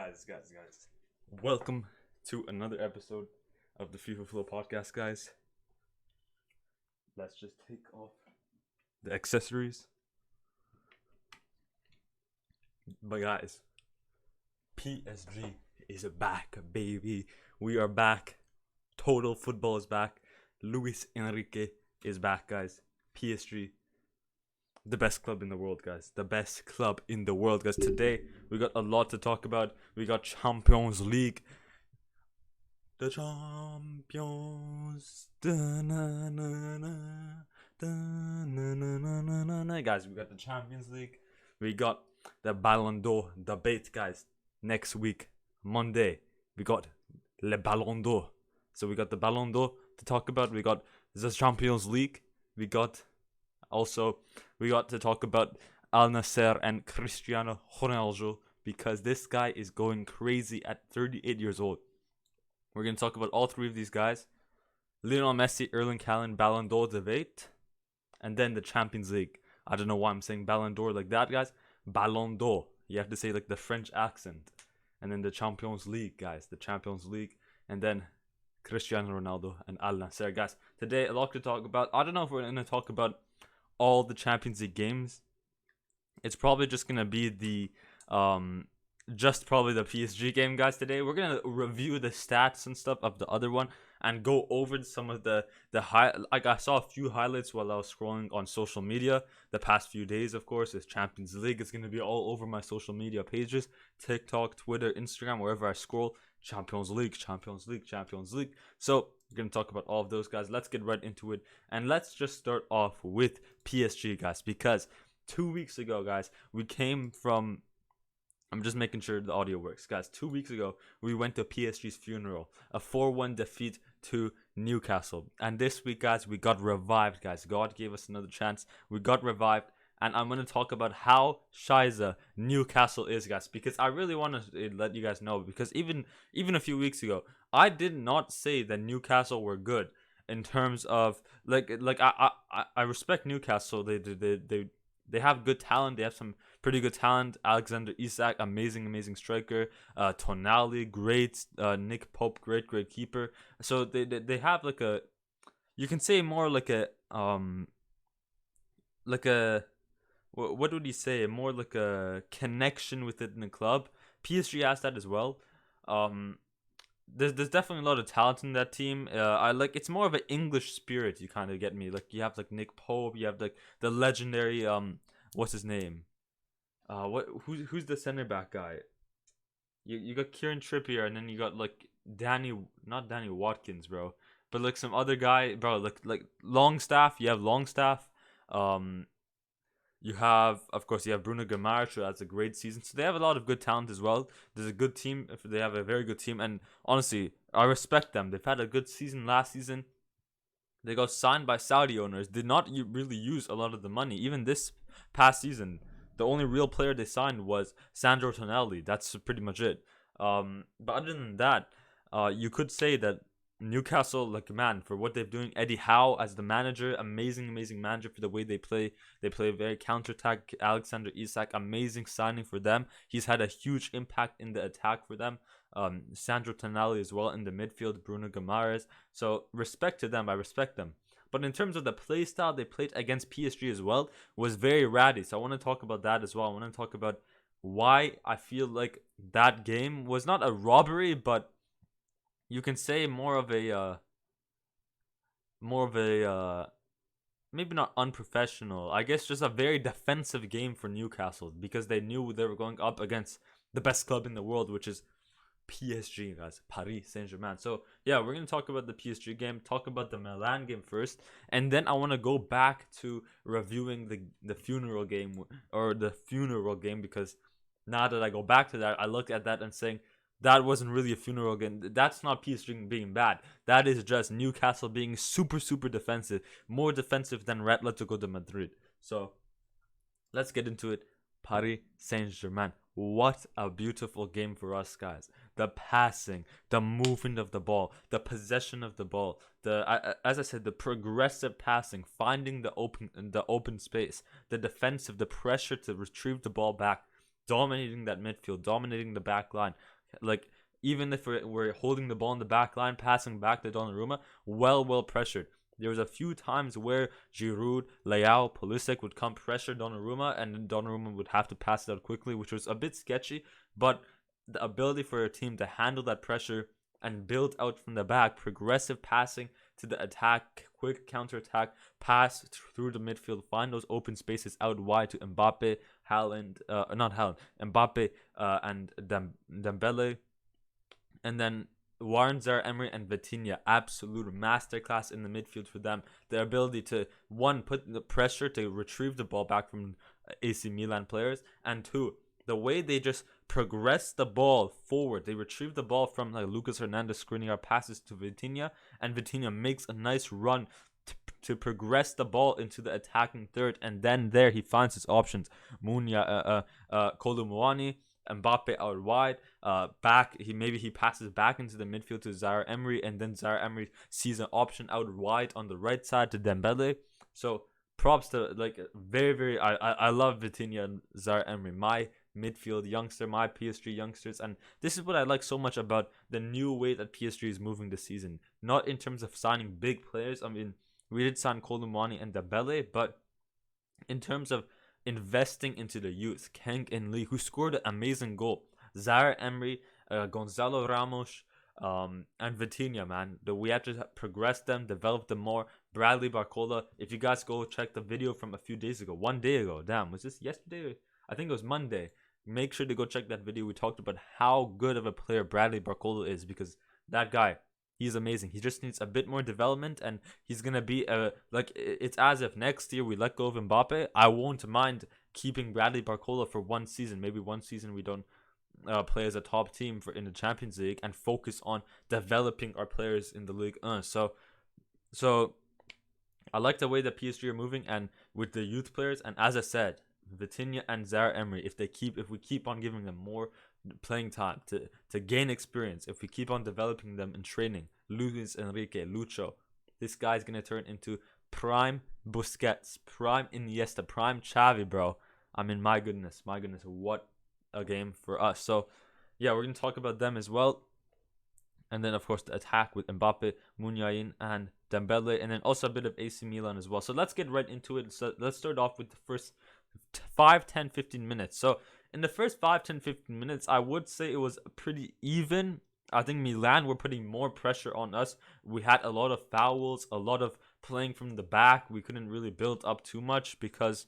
Guys. Welcome to another episode of the FIFA Flow podcast, guys. Let's just take off the accessories. But guys, PSG is back, baby. We are back. Total football is back. Luis Enrique is back, guys. PSG, the best club in the world, guys. The best club in the world, guys. Today, we got a lot to talk about. We got Champions League. The Champions. Guys, we got the Champions League. We got the Ballon d'Or debate, guys. Next week, Monday, we got Le Ballon d'Or. So we got the Ballon d'Or to talk about. We got the Champions League. We got to talk about Al Nasser and Cristiano Ronaldo because this guy is going crazy at 38 years old. We're going to talk about all three of these guys. Lionel Messi, Erling Haaland, Ballon d'Or debate. And then the Champions League. I don't know why I'm saying Ballon d'Or like that, guys. Ballon d'Or. You have to say like the French accent. And then the Champions League, guys. The Champions League. And then Cristiano Ronaldo and Al Nasser. Guys, today a lot to talk about. I don't know if we're going to talk about all the Champions League games. It's probably just gonna be the probably the PSG game, guys. Today we're gonna review the stats and stuff of the other one and go over some of the like I saw a few highlights while I was scrolling on social media the past few days. Of course, it's Champions League. It's gonna be all over my social media pages, TikTok, Twitter, Instagram, wherever I scroll. Champions League. So we're going to talk about all of those, guys. Let's get right into it. And let's just start off with PSG, guys. Because 2 weeks ago, guys, we came from... I'm just making sure the audio works. Guys, 2 weeks ago, we went to PSG's funeral. A 4-1 defeat to Newcastle. And this week, guys, we got revived, guys. God gave us another chance. We got revived. And I'm going to talk about how Shiza Newcastle is, guys. Because I really want to let you guys know. Because even a few weeks ago, I did not say that Newcastle were good. In terms of, I respect Newcastle. They have good talent. They have some pretty good talent. Alexander Isak, amazing striker. Tonali, great. Nick Pope, great keeper. So they have like a... You can say more like a... What would you say? More like a connection within the club. PSG has that as well. There's definitely a lot of talent in that team. It's more of an English spirit. You kind of get me. Like you have like Nick Pope. You have like the legendary what's his name? Who's the center back guy? You got Kieran Trippier, and then you got like not Danny Watkins, bro, but like some other guy, bro. Like Longstaff. You have Longstaff. You have Bruno Guimaraes, who has a great season. So they have a lot of good talent as well. There's a good team. They have a very good team. And honestly, I respect them. They've had a good season last season. They got signed by Saudi owners. Did not really use a lot of the money. Even this past season, the only real player they signed was Sandro Tonali. That's pretty much it. But other than that, you could say that Newcastle, like, man, for what they're doing, Eddie Howe as the manager, amazing manager for the way they play. They play very counter-attack. Alexander Isak, amazing signing for them. He's had a huge impact in the attack for them. Sandro Tonali as well in the midfield, Bruno Guimaraes. So respect to them, I respect them. But in terms of the play style they played against PSG as well, was very ratty. So I want to talk about that as well. I want to talk about why I feel like that game was not a robbery, but you can say more of a maybe not unprofessional. I guess just a very defensive game for Newcastle because they knew they were going up against the best club in the world, which is PSG, guys, Paris Saint-Germain. So yeah, we're gonna talk about the PSG game, talk about the Milan game first, and then I want to go back to reviewing the funeral game because now that I go back to that, I look at that and saying, that wasn't really a funeral game. That's not PSG being bad. That is just Newcastle being super defensive. More defensive than Atletico de Madrid. So, let's get into it. Paris Saint-Germain. What a beautiful game for us, guys. The passing, the movement of the ball, the possession of the ball, as I said, the progressive passing, finding the open space, the defensive, the pressure to retrieve the ball back, dominating that midfield, dominating the back line. Like, even if we're holding the ball in the back line, passing back to Donnarumma, well pressured. There was a few times where Giroud, Leao, Pulisic would come pressure Donnarumma, and then Donnarumma would have to pass it out quickly, which was a bit sketchy. But the ability for a team to handle that pressure and build out from the back, progressive passing to the attack, quick counter attack, pass through the midfield, find those open spaces out wide to Mbappe, Haaland, not Haaland, Mbappe, and Dembele, and then Warren, Zaire-Emery, and Vitinha, absolute masterclass in the midfield for them. Their ability to, one, put the pressure to retrieve the ball back from AC Milan players, and two, the way they just progress the ball forward. They retrieve the ball from like Lucas Hernandez, Skriniar passes to Vitinha, and Vitinha makes a nice run to progress the ball into the attacking third, and then there he finds his options. Kolo Muani, Mbappe out wide, back. He passes back into the midfield to Zaire Emery, and then Zaire Emery sees an option out wide on the right side to Dembele. So props to like very. I love Vitinha and Zaire Emery, my midfield youngster, my PSG youngsters, and this is what I like so much about the new way that PSG is moving this season. Not in terms of signing big players. I mean, we did sign Kolo Muani and Dembele, but in terms of investing into the youth, Kang and Lee, who scored an amazing goal, Zaire Emery, Gonzalo Ramos, and Vitinha, man. We have to progress them, develop them more. Bradley Barcola, if you guys go check the video from a few days ago, 1 day ago, damn, was this yesterday? I think it was Monday. Make sure to go check that video. We talked about how good of a player Bradley Barcola is, because that guy, he's amazing. He just needs a bit more development, and he's gonna be like, it's as if next year we let go of Mbappe. I won't mind keeping Bradley Barcola for 1 season. Maybe 1 season we don't play as a top team in the Champions League, and focus on developing our players in the league. So I like the way that PSG are moving, and with the youth players, and as I said, Vitinha and Zaire Emery, if we keep on giving them more playing time to gain experience, if we keep on developing them in training, Luis Enrique, Lucho, this guy's gonna turn into prime Busquets, prime Iniesta, prime Xavi, bro. I mean, my goodness, what a game for us. So yeah, we're gonna talk about them as well, and then of course the attack with Mbappe, Muniain, and Dembele, and then also a bit of AC Milan as well. So let's get right into it. So let's start off with the first 5, 10, 15 minutes. So in the first 5, 10, 15 minutes, I would say it was pretty even. I think Milan were putting more pressure on us. We had a lot of fouls, a lot of playing from the back. We couldn't really build up too much because,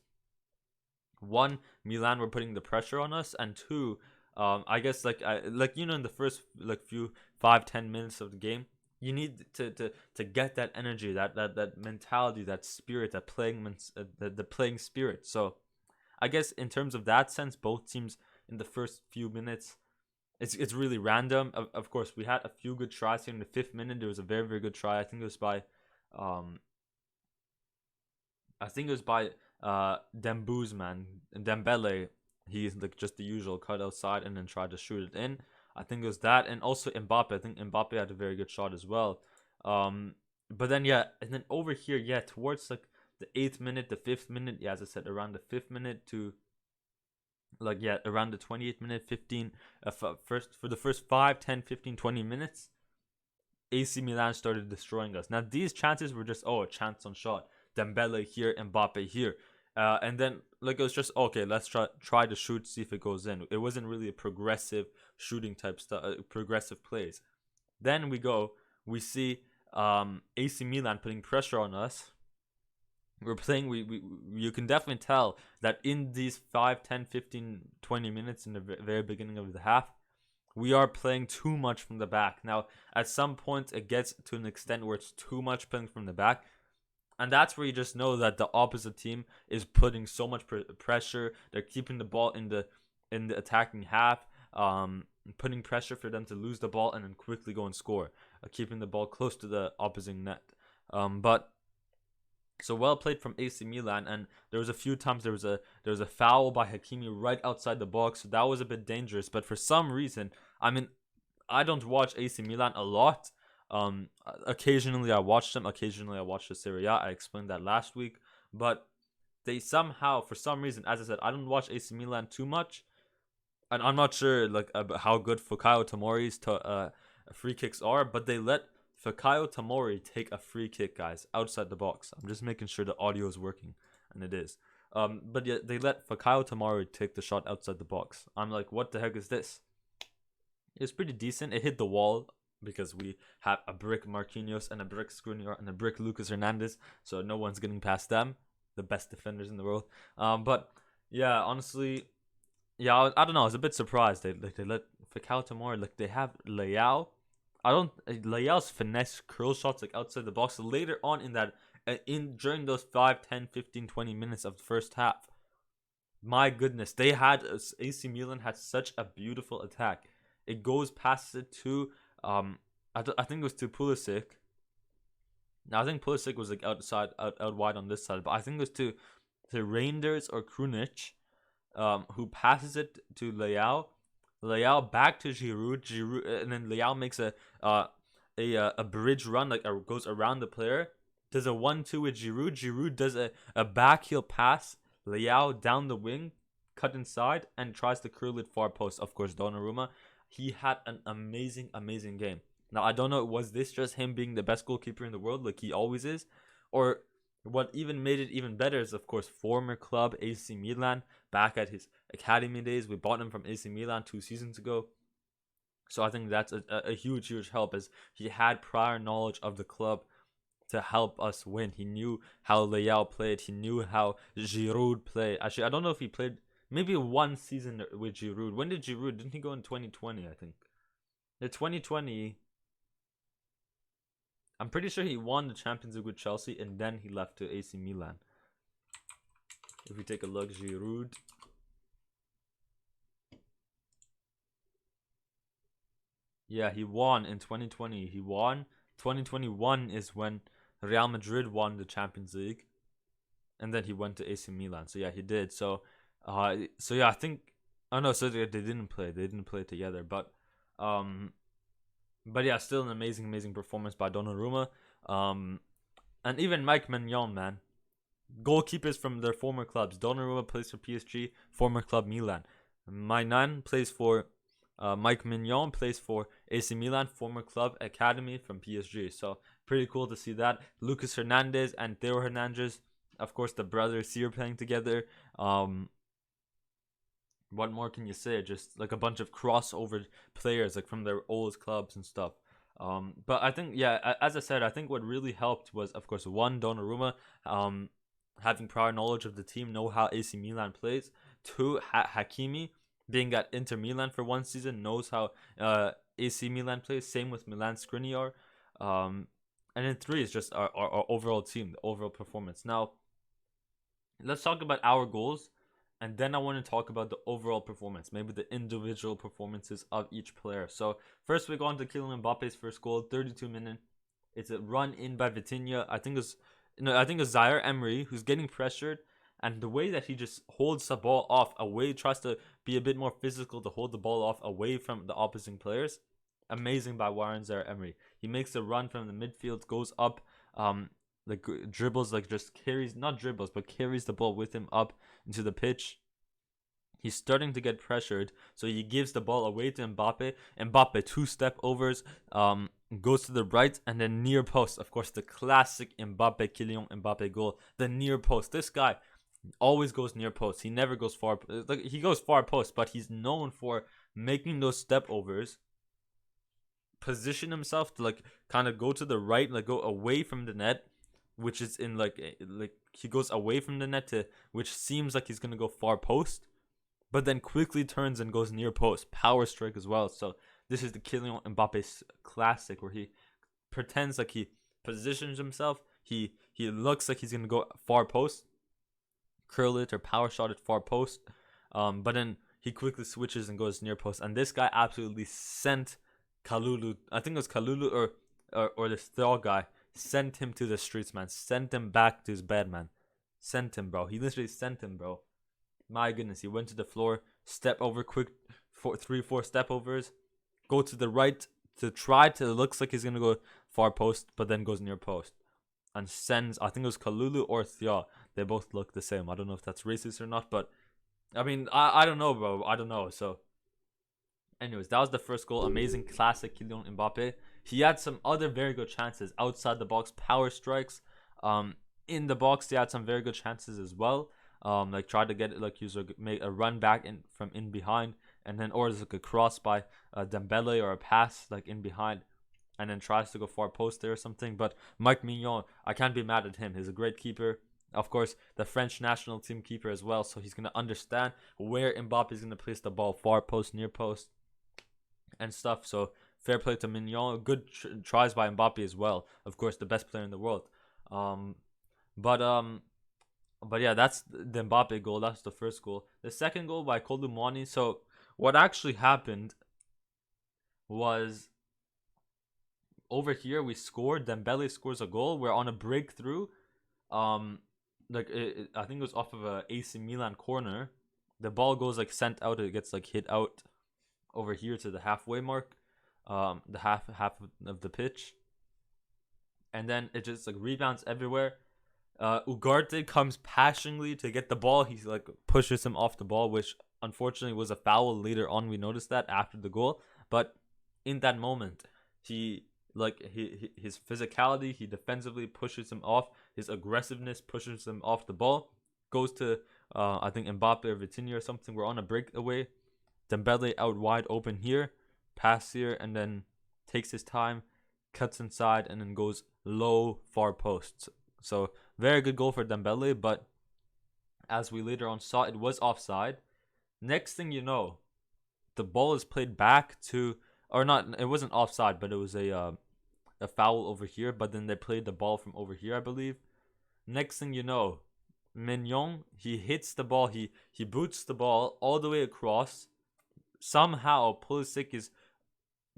one, Milan were putting the pressure on us, and two, I guess in the first few 5, 10 minutes of the game, you need to get that energy, that mentality, that spirit, that the playing spirit. So I guess in terms of that sense, both teams in the first few minutes, it's really random. Of course, we had a few good tries here in the 5th minute. There was a very good try. I think it was by Dembouz, man. Dembele. He's like just the usual, cut outside and then tried to shoot it in. I think it was that, and also Mbappe. I think Mbappe had a very good shot as well. But then and then over here, towards like the 8th minute, the 5th minute, as I said, around the 5th minute to around the 28th minute, 15, for the first 5, 10, 15, 20 minutes, AC Milan started destroying us. Now these chances were just a chance on shot. Dembele here, Mbappe here. And then it was just, okay, let's try to shoot, see if it goes in. It wasn't really a progressive shooting type stuff, progressive plays. Then we see AC Milan putting pressure on us. We're playing, you can definitely tell that in these 5, 10, 15, 20 minutes in the very beginning of the half, we are playing too much from the back. Now, at some point, it gets to an extent where it's too much playing from the back. And that's where you just know that the opposite team is putting so much pressure. They're keeping the ball in the attacking half, putting pressure for them to lose the ball and then quickly go and score, keeping the ball close to the opposing net. So well played from AC Milan, and there was a few times there was a foul by Hakimi right outside the box. So that was a bit dangerous. But for some reason, I mean, I don't watch AC Milan a lot. Occasionally I watch them. Occasionally I watch the Serie A. I explained that last week, but they somehow, for some reason, as I said, I don't watch AC Milan too much. and I'm not sure like how good Fikayo Tomori's free kicks are, but they let Fikayo Tomori take a free kick, guys, outside the box. I'm just making sure the audio is working, and it is. But yeah, they let Fikayo Tomori take the shot outside the box. I'm like, what the heck is this? It's pretty decent. It hit the wall because we have a brick Marquinhos and a brick Skriniar and a brick Lucas Hernandez, so no one's getting past them, the best defenders in the world. But yeah, honestly, yeah, I don't know. I was a bit surprised. They let Fikayo Tomori, like they have Leao. I don't Leao's finesse curl shots like outside the box later on in that in during those 5, 10, 15, 20 minutes of the first half. My goodness, they had AC Milan had such a beautiful attack. It goes past it to I think it was to Pulisic. Now I think Pulisic was like out wide on this side, but I think it was to Reinders or Krunic, who passes it to Leao. Leao back to Giroud, and then Leao makes a bridge run, like goes around the player, does a 1-2 with Giroud. Giroud does a backheel pass. Leao down the wing, cut inside, and tries to curl it far post. Of course, Donnarumma. He had an amazing game. Now I don't know, was this just him being the best goalkeeper in the world, like he always is, or what even made it even better is, of course, former club AC Milan, back at his academy days. We bought him from AC Milan 2 seasons ago. So I think that's a huge help, as he had prior knowledge of the club to help us win. He knew how Leao played. He knew how Giroud played. Actually, I don't know if he played maybe one season with Giroud. When did Giroud? Didn't he go in 2020, I think? The 2020, I'm pretty sure he won the Champions League with Chelsea, and then he left to AC Milan. If we take a look, Giroud. Yeah, he won in 2020. He won. 2021 is when Real Madrid won the Champions League, and then he went to AC Milan. So yeah, he did. So yeah, I think. Oh no, so they didn't play. They didn't play together, um, but yeah, still an amazing performance by Donnarumma. And even Mike Mignon, man, goalkeepers from their former clubs. Donnarumma plays for PSG, former club Milan. Mainan plays for Mike Mignon plays for AC Milan, former club academy from PSG. So pretty cool to see that. Lucas Hernandez and Theo Hernandez, of course, the brothers here playing together. What more can you say? Just like a bunch of crossover players, like from their old clubs and stuff. But I think, yeah, as I said, I think what really helped was, of course, one, Donnarumma, having prior knowledge of the team, know how AC Milan plays. Two, Hakimi, being at Inter Milan for one season, knows how AC Milan plays. Same with Milan Skriniar. And then three is just our overall team, the overall performance. Now, let's talk about our goals, and then I want to talk about the overall performance, maybe the individual performances of each player. So first we go on to Kylian Mbappe's first goal, 32 minute. It's a run in by Vitinha. I think it's Zaire Emery who's getting pressured, and the way that he just holds the ball off away, tries to be a bit more physical to hold the ball off away from the opposing players. Amazing by Warren Zaire Emery. He makes a run from the midfield, goes up, like dribbles, like just carries, not dribbles, but carries the ball with him up into the pitch. He's starting to get pressured, so he gives the ball away to Mbappe. Mbappe 2-step overs, goes to the right, and then near post. Of course, the classic Kylian Mbappe goal, the near post. This guy always goes near post. He never goes far. Like, he goes far post, but he's known for making those step overs, position himself to like kind of go to the right, like go away from the net, which is in like he goes away from the net to which seems like he's gonna go far post, but then quickly turns and goes near post, power strike as well. So this is the Kylian Mbappe's classic, where he pretends like he positions himself, he looks like he's gonna go far post, curl it or power shot it far post, but then he quickly switches and goes near post. And this guy absolutely sent Kalulu, I think it was Kalulu or this Thor guy, sent him to the streets, man. Sent him back to his bed, man. Sent him, bro. He literally sent him, bro. My goodness, he went to the floor, step over quick, 3-4 step overs, go to the right to try to, looks like he's gonna go far post, but then goes near post and sends, I think it was Kalulu or Thia. They both look the same. I don't know if that's racist or not, but I mean, I don't know, bro. I don't know. So Anyways, that was the first goal. Amazing, classic Kylian Mbappe. He had some other very good chances outside the box, power strikes. In the box, they had some very good chances as well. Like tried to get it, like user make a run back in from in behind, and then or there's like a cross by Dembele or a pass like in behind, and then tries to go far post there or something. But Mike Mignon, I can't be mad at him. He's a great keeper. Of course, the French national team keeper as well, so he's gonna understand where Mbappe is gonna place the ball, far post, near post, and stuff. So fair play to Mignon. Good tries by Mbappe as well. Of course, the best player in the world. Um, but um, but yeah, that's the Mbappe goal. That's the first goal. The second goal by Kolumani. So what actually happened was over here we scored. Dembele scores a goal. We're on a breakthrough. Um, I think it was off of a AC Milan corner. The ball goes like sent out. It gets like hit out over here to the halfway mark, the half of the pitch, and then it just like rebounds everywhere. Ugarte comes passionately to get the ball. He like pushes him off the ball, which unfortunately was a foul. Later on, we noticed that after the goal, but in that moment, his physicality, he defensively pushes him off. His aggressiveness pushes him off the ball. Goes to I think Mbappe or Vitinha or something. We're on a breakaway. Dembele out wide open here, pass here, and then takes his time, cuts inside, and then goes low far post. So very good goal for Dembele, but as we later on saw, it was offside. Next thing you know, the ball is played back to, or not, it wasn't offside, but it was a foul over here, but then they played the ball from over here, I believe. Next thing you know, Mignon, he hits the ball, he boots the ball all the way across. Somehow Pulisic is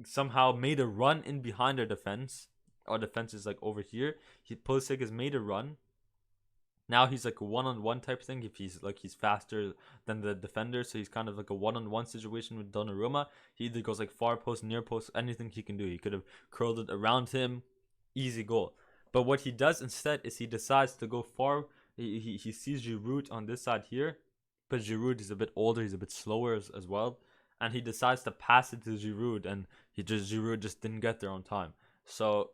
somehow made a run in behind our defense. Our defense is like over here. Pulisic has made a run. Now he's like a one-on-one type thing. If he's faster than the defender, so he's kind of like a one-on-one situation with Donnarumma. He either goes like far post, near post, anything he can do. He could have curled it around him, easy goal. But what he does instead is he decides to go far. He sees Giroud on this side here, but Giroud is a bit older. He's a bit slower as well, and he decides to pass it to Giroud, and Giroud just didn't get there on time. So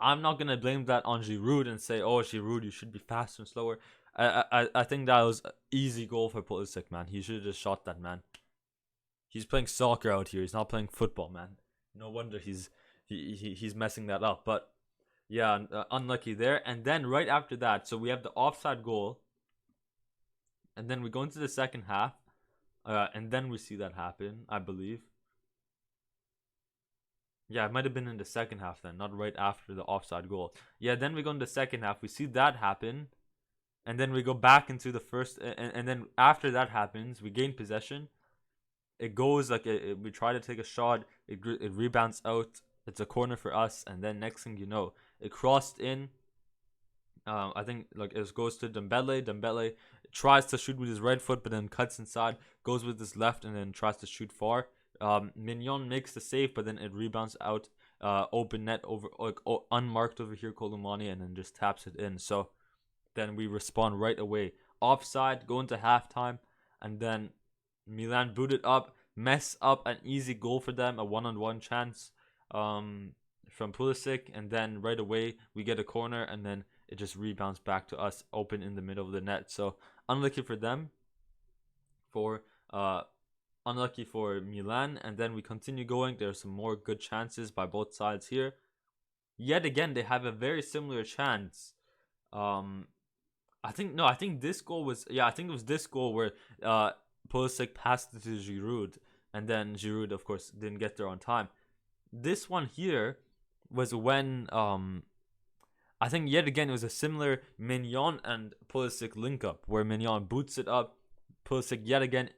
I'm not gonna blame that on Giroud and say, "Oh, Giroud, you should be faster and slower." I think that was an easy goal for Pulisic, man. He should have just shot that, man. He's playing soccer out here. He's not playing football, man. No wonder he's messing that up. But yeah, unlucky there. And then right after that, so we have the offside goal, and then we go into the second half, and then we see that happen, I believe. Yeah, it might have been in the second half then, not right after the offside goal. Yeah, then we go in the second half. We see that happen. And then we go back into the first. And then after that happens, we gain possession. It goes like we try to take a shot. It rebounds out. It's a corner for us. And then next thing you know, it crossed in. I think like it goes to Dembele. Dembele tries to shoot with his right foot, but then cuts inside. Goes with his left, and then tries to shoot far. Mignon makes the save, but then it rebounds out, open net over like unmarked over here, Kolumani, and then just taps it in. So then we respond right away. Offside, go into halftime, and then Milan boot it up, mess up an easy goal for them, a one-on-one chance from Pulisic, and then right away we get a corner, and then it just rebounds back to us, open in the middle of the net. So unlucky for them, unlucky for Milan, and then we continue going. There's some more good chances by both sides here. Yet again, they have a very similar chance. I think this goal was, I think it was this goal where Pulisic passed it to Giroud, and then Giroud, of course, didn't get there on time. This one here was when I think yet again it was a similar Mignon and Pulisic link up where Mignon boots it up. Pulisic yet again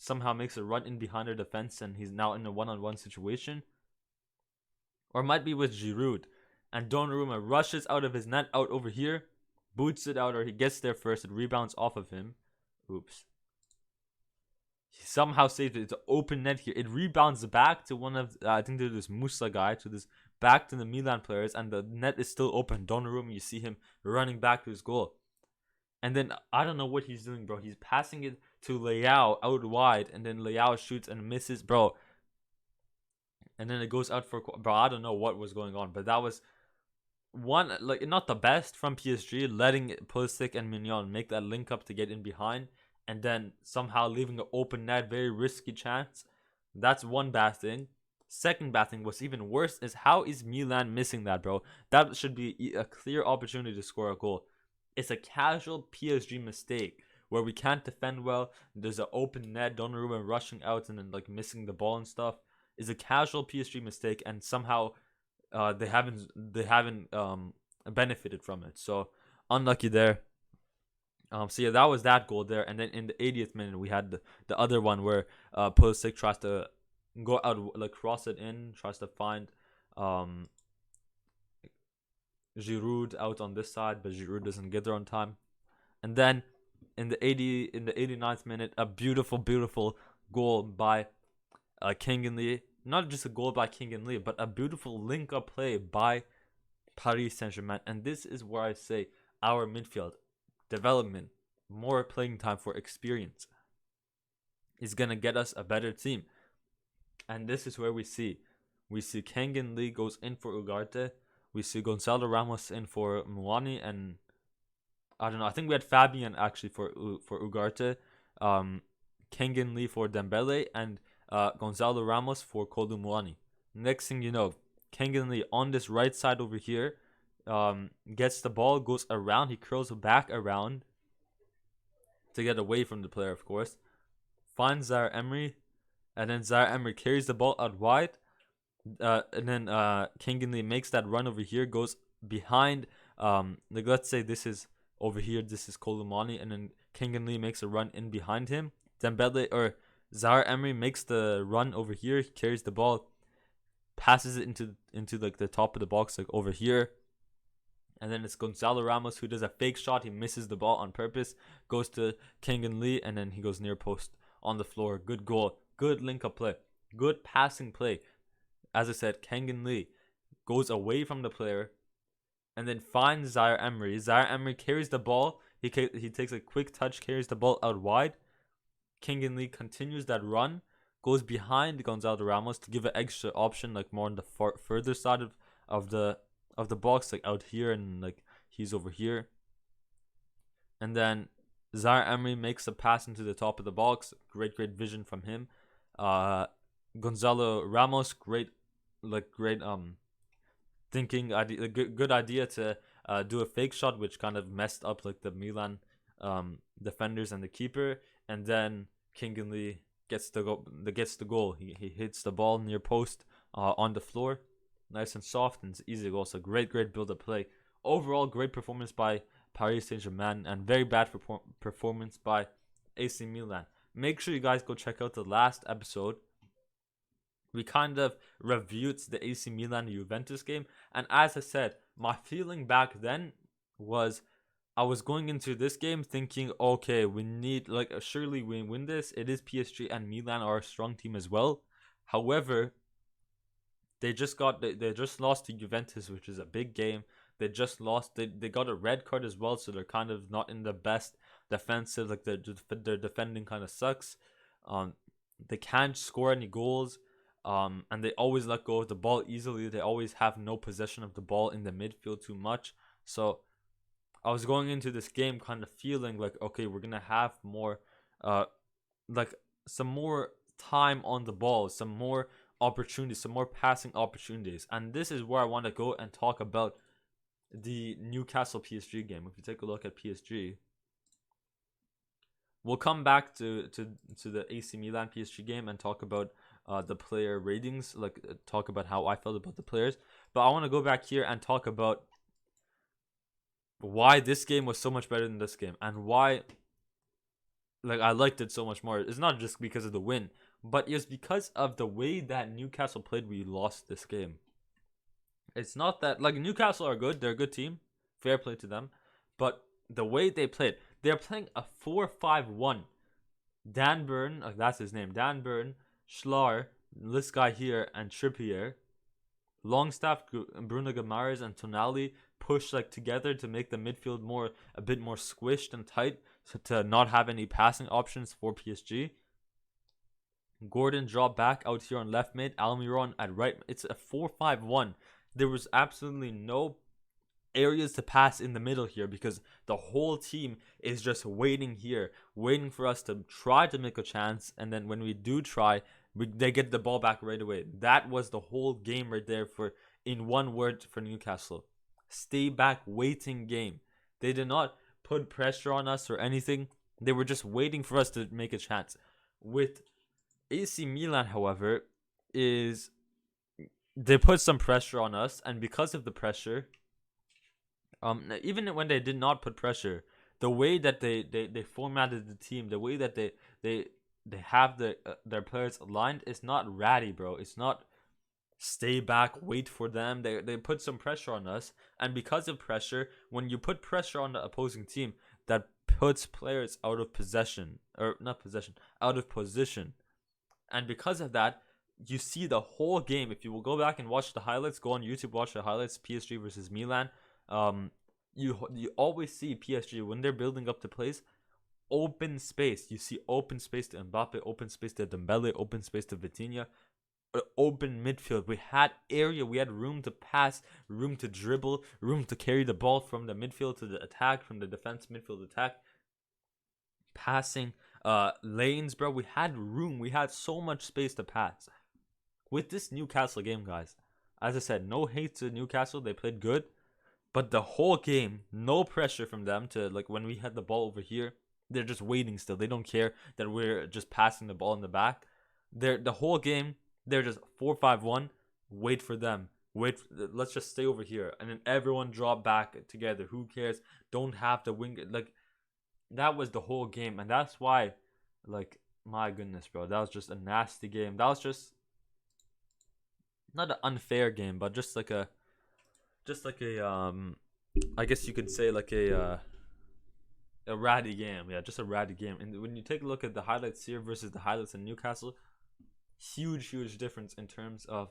somehow makes a run in behind their defense, and he's now in a one-on-one situation. Or it might be with Giroud, and Donnarumma rushes out of his net out over here, boots it out, or he gets there first. It rebounds off of him. Oops. He somehow saved it. It's an open net here. It rebounds back to one of I think there's this Musa guy, to this back to the Milan players, and the net is still open. Donnarumma, you see him running back to his goal. And then I don't know what he's doing, bro. He's passing it to Leao out wide, and then Leao shoots and misses, bro. And then it goes out for, bro, I don't know what was going on, but that was one, like, not the best from PSG, letting Pulisic and Mignon make that link up to get in behind, and then somehow leaving an open net, very risky chance. That's one bad thing. Second bad thing, what's even worse, is how is Milan missing that, bro? That should be a clear opportunity to score a goal. It's a casual PSG mistake where we can't defend well. There's an open net, Donnarumma rushing out and then like missing the ball and stuff. Is a casual PSG mistake, and somehow they haven't benefited from it. So unlucky there. So yeah, that was that goal there, and then in the 80th minute we had the other one where Pulisic tries to go out, like cross it in, tries to find Giroud out on this side, but Giroud doesn't get there on time. And then in the 89th minute, a beautiful goal by King and Lee. Not just a goal by King and Lee, but a beautiful link up play by Paris Saint-Germain. And this is where I say our midfield development, more playing time for experience, is gonna get us a better team. And this is where we see Kengan Lee goes in for Ugarte. We see Gonzalo Ramos in for Muani, and I don't know. I think we had Fabian actually for Ugarte, Kengan Lee for Dembele, and Gonzalo Ramos for Kolo Muani. Next thing you know, Kengan Lee on this right side over here, gets the ball, goes around, he curls back around to get away from the player, of course. Finds Zaire Emery, and then Zaire Emery carries the ball out wide. And then Kengan Lee makes that run over here, goes behind. Like let's say this is over here, this is Kolo Muani, and then Kengan Lee makes a run in behind him. Dembele or Zaire Emery makes the run over here, he carries the ball, passes it into like the top of the box, like over here. And then it's Gonzalo Ramos who does a fake shot. He misses the ball on purpose, goes to Kengan Lee, and then he goes near post on the floor. Good goal, good link up play, good passing play. As I said, Kengan Lee goes away from the player and then finds Zaire Emery. Zaire Emery carries the ball. He takes a quick touch, carries the ball out wide. Kengan Lee continues that run, goes behind Gonzalo Ramos to give an extra option, like more on the further side of the box, like out here, and like he's over here. And then Zaire Emery makes a pass into the top of the box. Great vision from him. Gonzalo Ramos, great thinking idea, good idea to do a fake shot, which kind of messed up like the Milan defenders and the keeper. And then Kengan Lee gets the goal. He hits the ball near post on the floor, nice and soft, and it's easy goal. So great build up play. Overall, great performance by Paris Saint-Germain, and very bad performance by AC Milan. Make sure you guys go check out the last episode. We kind of reviewed the AC Milan Juventus game, and as I said, my feeling back then was I was going into this game thinking, okay, we need, like, surely we win this. It is PSG, and Milan are a strong team as well. However, they just lost to Juventus, which is a big game. They just lost. They got a red card as well, so they're kind of not in the best defensive. Like their defending kind of sucks. They can't score any goals. And they always let go of the ball easily. They always have no possession of the ball in the midfield too much. So I was going into this game kind of feeling like, okay, we're gonna have more, like some more time on the ball, some more opportunities, some more passing opportunities. And this is where I want to go and talk about the Newcastle PSG game. If you take a look at PSG, we'll come back to the AC Milan PSG game and talk about the player ratings, like talk about how I felt about the players. But I want to go back here and talk about why this game was so much better than this game, and why like I liked it so much more. It's not just because of the win, but it's because of the way that Newcastle played. We lost this game. It's not that, like, Newcastle are good, they're a good team, fair play to them, but the way they played, they're playing a 4-5-1. Dan Burn, that's his name, Dan Burn, Schlar, this guy here, and Trippier Longstaff, Bruno Guimaraes, and Tonali push like together to make the midfield a bit more squished and tight, so to not have any passing options for PSG. Gordon dropped back out here on left mid, Almiron at right. It's a 4-5-1. There was absolutely no areas to pass in the middle here because the whole team is just waiting here, waiting for us to try to make a chance. And then when we do try, they get the ball back right away. That was the whole game right there, for in one word, for Newcastle: stay back, waiting game. They did not put pressure on us or anything. They were just waiting for us to make a chance. With AC Milan, however, is they put some pressure on us, and because of the pressure, even when they did not put pressure, the way that they formatted the team, the way that they have their players aligned, is not ratty, bro. It's not stay back, wait for them. They put some pressure on us, and because of pressure, when you put pressure on the opposing team, that puts players out of possession, or not possession, out of position. And because of that, you see the whole game. If you will go back and watch the highlights, go on YouTube, watch the highlights, PSG versus Milan. You always see PSG when they're building up the plays, open space. You see open space to Mbappe, open space to Dembele, open space to Vitinha, open midfield. We had area, we had room to pass, room to dribble, room to carry the ball from the midfield to the attack, from the defense midfield attack. Passing lanes, bro. We had room. We had so much space to pass. With this Newcastle game, guys, as I said, no hate to Newcastle. They played good. But the whole game, no pressure from them to, like, when we had the ball over here, they're just waiting still. They don't care that we're just passing the ball in the back. The whole game, they're just 4-5-1. Wait for them. Let's just stay over here. And then everyone drop back together. Who cares? Don't have the wing. Like, that was the whole game. And that's why, like, my goodness, bro. That was just a nasty game. That was just not an unfair game, but just like a I guess you could say like a ratty game. Yeah, just a ratty game. And when you take a look at the highlights here versus the highlights in Newcastle, huge difference in terms of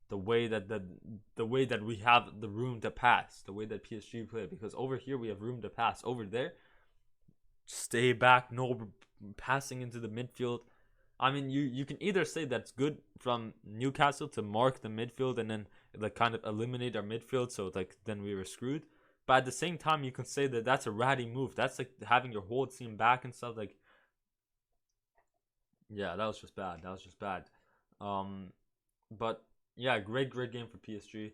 the way that the way that we have the room to pass, the way that PSG play. Because over here we have room to pass. Over there, stay back, no passing into the midfield. I mean, you can either say that's good from Newcastle to mark the midfield and then like kind of eliminate our midfield, so like then we were screwed. But at the same time, you can say that that's a ratty move. That's like having your whole team back and stuff. Like, yeah, that was just bad. That was just bad. But yeah, great game for PSG.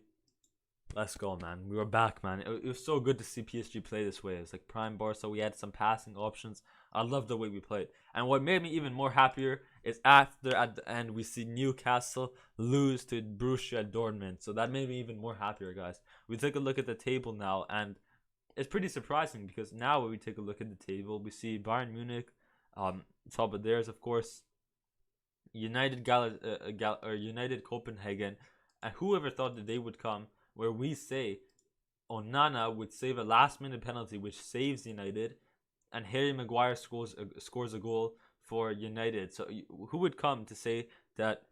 Let's go, man. We were back, man. It was so good to see PSG play this way. It was like prime Barca. We had some passing options. I love the way we played. And what made me even more happier is at the end, we see Newcastle lose to Borussia Dortmund. So that made me even more happier, guys. We take a look at the table now, and it's pretty surprising because now when we take a look at the table, we see Bayern Munich, top of theirs, of course, United United Copenhagen, and whoever thought that they would come, where we say Onana would save a last-minute penalty, which saves United, and Harry Maguire scores a goal for United. So who would come to say that?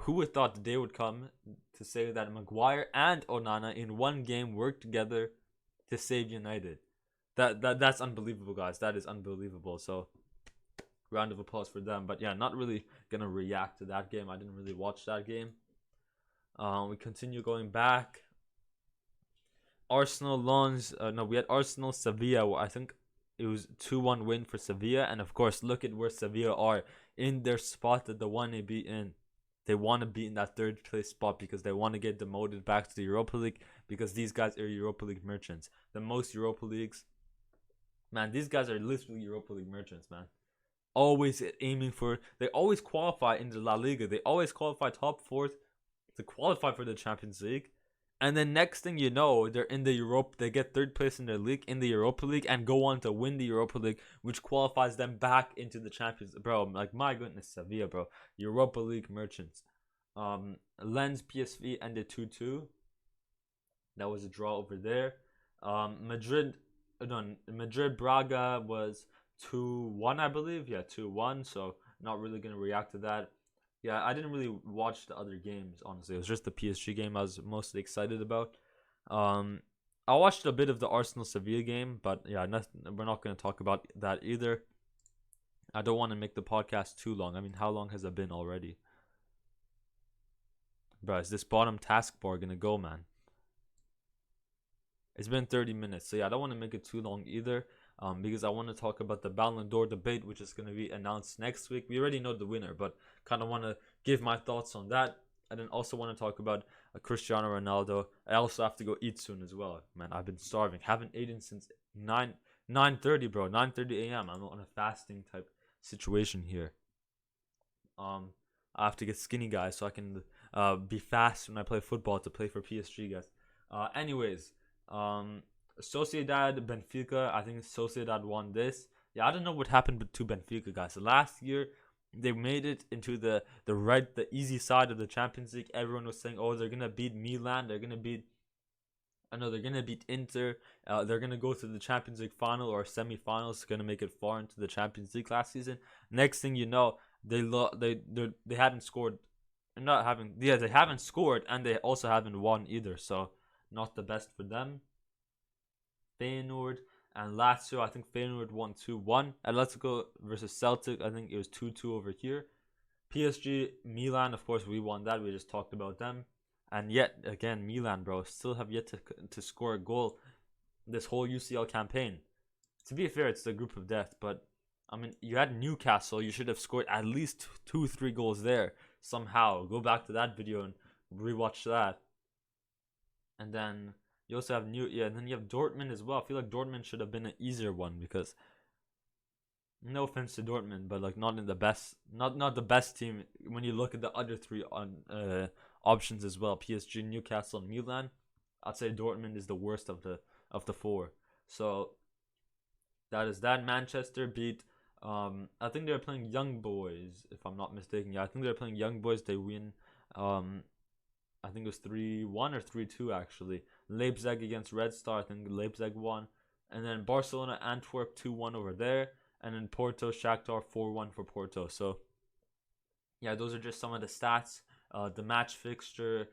Who would thought that they would come to say that Maguire and Onana in one game worked together to save United? That's unbelievable, guys. That is unbelievable. So round of applause for them. But yeah, not really gonna react to that game. I didn't really watch that game. We continue going back. Arsenal Lons. No, we had Arsenal Sevilla. I think it was 2-1 win for Sevilla, and of course, look at where Sevilla are in their spot that they want to be in. They want to be in that third place spot because they want to get demoted back to the Europa League, because these guys are Europa League merchants. The most Europa Leagues, man. These guys are literally Europa League merchants, man. Always aiming for. They always qualify in the La Liga. They always qualify top fourth to qualify for the Champions League. And then next thing you know, they're in the Europe. They get third place in their league, in the Europa League, and go on to win the Europa League, which qualifies them back into the Champions. Bro, like, my goodness, Sevilla, bro. Europa League merchants. Lens PSV ended 2-2. That was a draw over there. Madrid Braga was 2-1, I believe. Yeah, 2-1. So not really gonna react to that. Yeah, I didn't really watch the other games, honestly. It was just the PSG game I was mostly excited about. Um, I watched a bit of the Arsenal Sevilla game, but yeah, we're not going to talk about that either. I don't want to make the podcast too long. I mean, how long has it been already? Bro, is this bottom taskbar going to go, man? It's been 30 minutes. So yeah, I don't want to make it too long either. Because I want to talk about the Ballon d'Or debate, which is going to be announced next week. We already know the winner, but kind of want to give my thoughts on that. And then also want to talk about Cristiano Ronaldo. I also have to go eat soon as well. Man, I've been starving. Haven't eaten since 9:30, bro. 9:30 a.m. I'm on a fasting type situation here. I have to get skinny, guys, so I can be fast when I play football to play for PSG, guys. Anyways, um, Sociedad Benfica. I think Sociedad won this. Yeah, I don't know what happened to Benfica, guys. Last year, they made it into the easy side of the Champions League. Everyone was saying, "Oh, they're gonna beat Milan. They're gonna beat I know they're gonna beat Inter. They're gonna go to the Champions League final or semifinals. Gonna make it far into the Champions League last season. Next thing you know, they hadn't scored. Not having they haven't scored and they also haven't won either. So not the best for them. Feyenoord and Lazio. I think Feyenoord won 2-1. Atletico versus Celtic. I think it was 2-2 over here. PSG, Milan. Of course, we won that. We just talked about them. And yet again, Milan, bro, still have yet to score a goal this whole UCL campaign. To be fair, it's the group of death, but I mean, you had Newcastle. You should have scored at least 2, 3 goals there somehow. Go back to that video and rewatch that. And then you also have and then you have Dortmund as well. I feel like Dortmund should have been an easier one because no offense to Dortmund, but like not in the best, not the best team when you look at the other three on options as well. PSG, Newcastle, and Milan. I'd say Dortmund is the worst of the four. So that is that. Manchester beat. I think they're playing Young Boys, if I'm not mistaken. Yeah, I think they're playing Young Boys. They win. I think it was 3-1 or 3-2 actually. Leipzig against Red Star. I think Leipzig won, and then Barcelona Antwerp 2-1 over there. And then Porto Shakhtar 4-1 for Porto. So yeah, those are just some of the stats. The match fixture,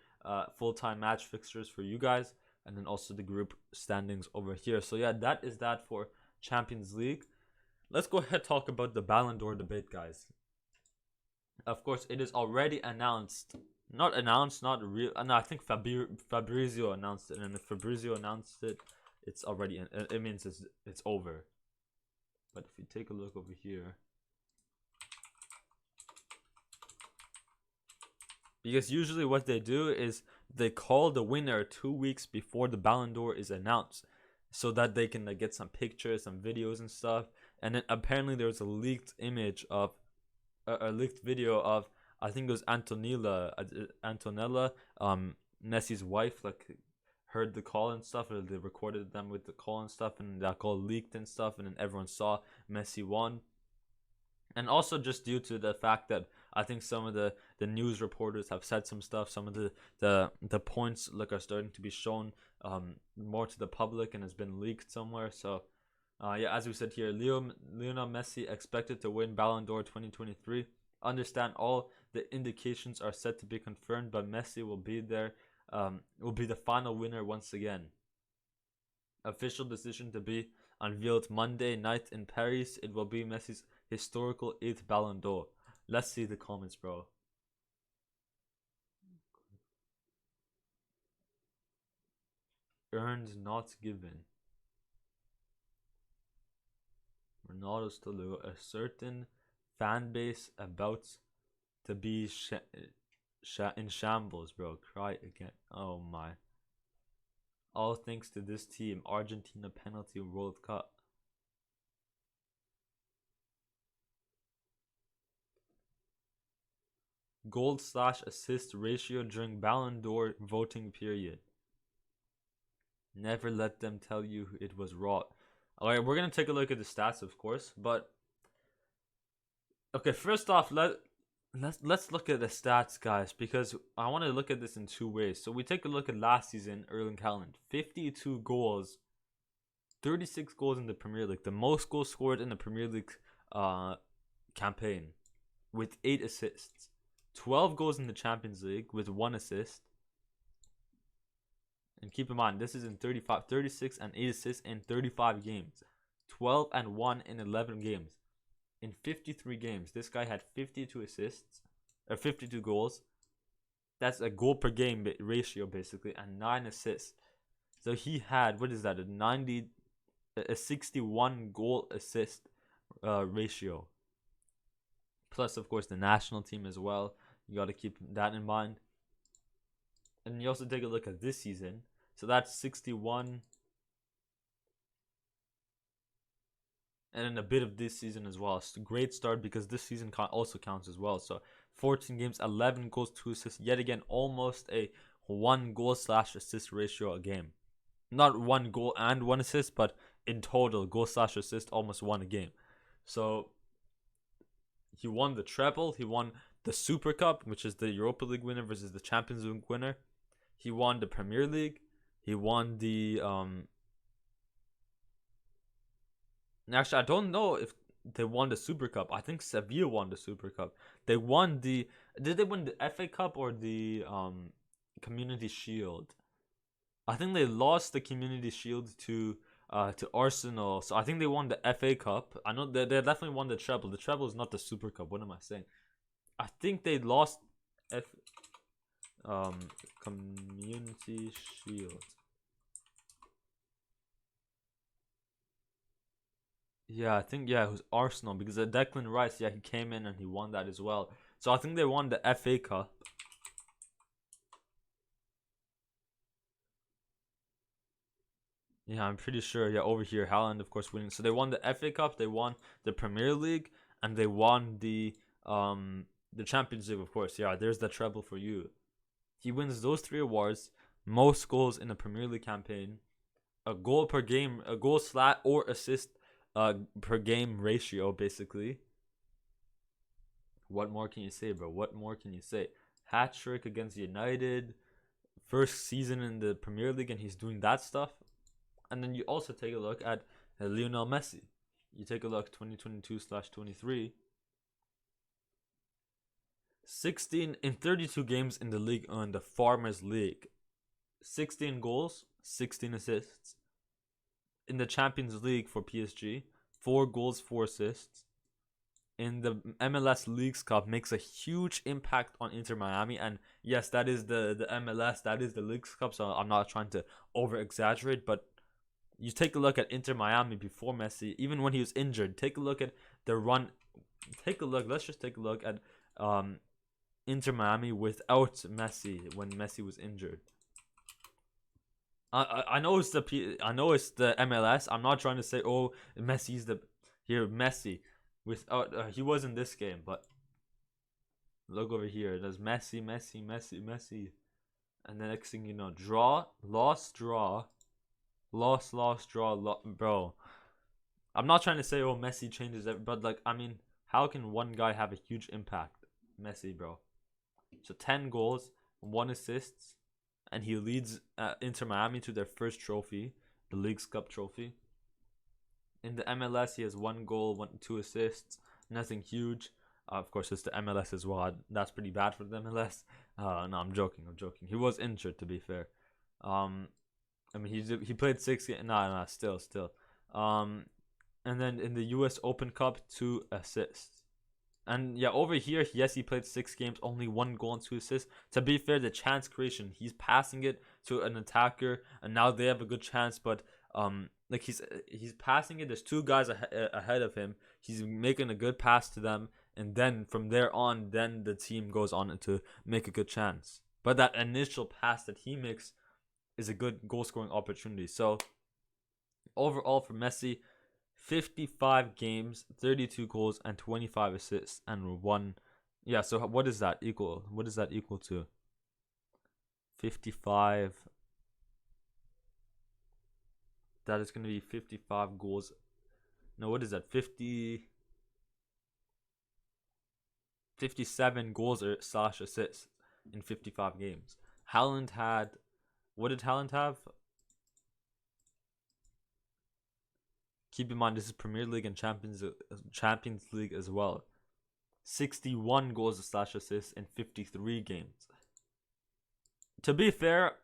full-time match fixtures for you guys, and then also the group standings over here. So yeah, that is that for Champions League. Let's go ahead and talk about the Ballon d'Or debate, guys. Of course, it is already announced. Not announced, not real. No, I think Fabrizio announced it, and if Fabrizio announced it, it's already. It means it's over. But if you take a look over here, because usually what they do is they call the winner 2 weeks before the Ballon d'Or is announced, so that they can get some pictures, some videos and stuff. And then apparently there was a leaked image of a leaked video of, I think it was Antonella, Messi's wife, like heard the call and stuff, or they recorded them with the call and stuff, and that call leaked and stuff, and then everyone saw Messi won. And also just due to the fact that I think some of the news reporters have said some stuff, some of the points are starting to be shown more to the public and has been leaked somewhere. So yeah, as we said here, Lionel Messi expected to win Ballon d'Or 2023. Understand all the indications are set to be confirmed, but Messi will be there. Will be the final winner once again. Official decision to be unveiled Monday night in Paris. It will be Messi's historical 8th Ballon d'Or. Let's see the comments, bro. Earned, not given. Ronaldo still a certain fan base about to be in shambles, bro. Cry again. Oh my. All thanks to this team. Argentina penalty World Cup. Goal/assist ratio during Ballon d'Or voting period. Never let them tell you it was raw. Alright, we're gonna take a look at the stats, of course, but okay, first off, let's look at the stats, guys, because I want to look at this in two ways. So we take a look at last season, Erling Haaland, 52 goals, 36 goals in the Premier League, the most goals scored in the Premier League campaign, with 8 assists. 12 goals in the Champions League with 1 assist. And keep in mind, this is in 35, 36 and 8 assists in 35 games. 12 and 1 in 11 games. In 53 games, this guy had 52 assists, or 52 goals. That's a goal per game ratio, basically, and 9 assists. So he had, what is that, a 61 goal assist ratio. Plus, of course, the national team as well. You got to keep that in mind. And you also take a look at this season. So that's 61. And then a bit of this season as well. It's a great start because this season also counts as well. So 14 games, 11 goals, 2 assists. Yet again, almost a 1 goal / assist ratio a game. Not 1 goal and 1 assist, but in total, goal / assist, almost 1 a game. So he won the treble. He won the Super Cup, which is the Europa League winner versus the Champions League winner. He won the Premier League. He won the Actually, I don't know if they won the Super Cup. I think Sevilla won the Super Cup. They won the. Did they win the FA Cup or the Community Shield? I think they lost the Community Shield to Arsenal. So I think they won the FA Cup. I know they definitely won the treble. The treble is not the Super Cup. What am I saying? I think they lost Community Shield. Yeah, I think it was Arsenal because Declan Rice, he came in and he won that as well. So I think they won the FA Cup. Yeah, I'm pretty sure. Yeah, over here, Haaland, of course, winning. So they won the FA Cup, they won the Premier League, and they won the Champions League, of course. Yeah, there's the treble for you. He wins those 3 awards, most goals in a Premier League campaign, a goal per game, a goal / or assist per game ratio, basically. What more can you say, bro? What more can you say? Hat trick against United, first season in the Premier League, and he's doing that stuff. And then you also take a look at Lionel Messi. You take a look 2022/23. 16 in 32 games in the league on the Farmers League. 16 goals, 16 assists. In the Champions League for PSG, 4 goals, 4 assists. In the MLS Leagues Cup, makes a huge impact on Inter Miami. And yes, that is the MLS, that is the Leagues Cup, so I'm not trying to over exaggerate, but you take a look at Inter Miami before Messi, even when he was injured. Take a look at the run. Let's just take a look at Inter Miami without Messi when Messi was injured. I know it's the MLS. I'm not trying to say Messi's Messi without he was in this game, but look over here. There's Messi, and the next thing you know, loss, draw, bro. I'm not trying to say Messi changes everything, but like I mean, how can one guy have a huge impact? Messi, bro. So 10 goals, 1 assist, and he leads Inter Miami to their first trophy, the Leagues Cup trophy. In the MLS, he has 1 goal, 2 assists, nothing huge. Of course, it's the MLS as well. That's pretty bad for the MLS. No, I'm joking. He was injured, to be fair. I mean, he played 6 games. Nah, still. And then in the U.S. Open Cup, 2 assists. And yeah, over here, yes, he played 6 games, only 1 goal and 2 assists. To be fair, the chance creation, he's passing it to an attacker, and now they have a good chance. But like he's passing it. There's 2 guys ahead of him. He's making a good pass to them, and then from there on, then the team goes on to make a good chance. But that initial pass that he makes is a good goal scoring opportunity. So overall for Messi, 55 games, 32 goals, and 25 assists, and 1. Yeah, so what does that equal? What does that equal to? 55. That is going to be 55 goals. No, what is that? 57 goals or / assists in 55 games. Haaland had. What did Haaland have? Keep in mind, this is Premier League and Champions League as well. 61 goals slash assists in 53 games. To be fair,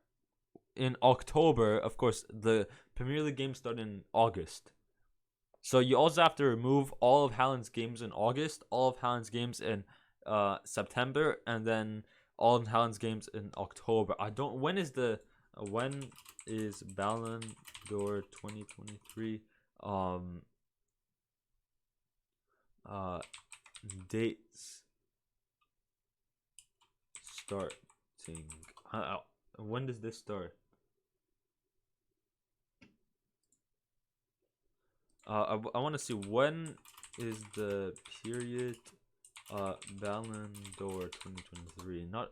in October, of course, the Premier League games start in August. So you also have to remove all of Haaland's games in August, all of Haaland's games in September, and then all of Haaland's games in October. When is Ballon d'Or 2023 dates starting? When does this start? I want to see when is the period Ballon d'Or 2023. Not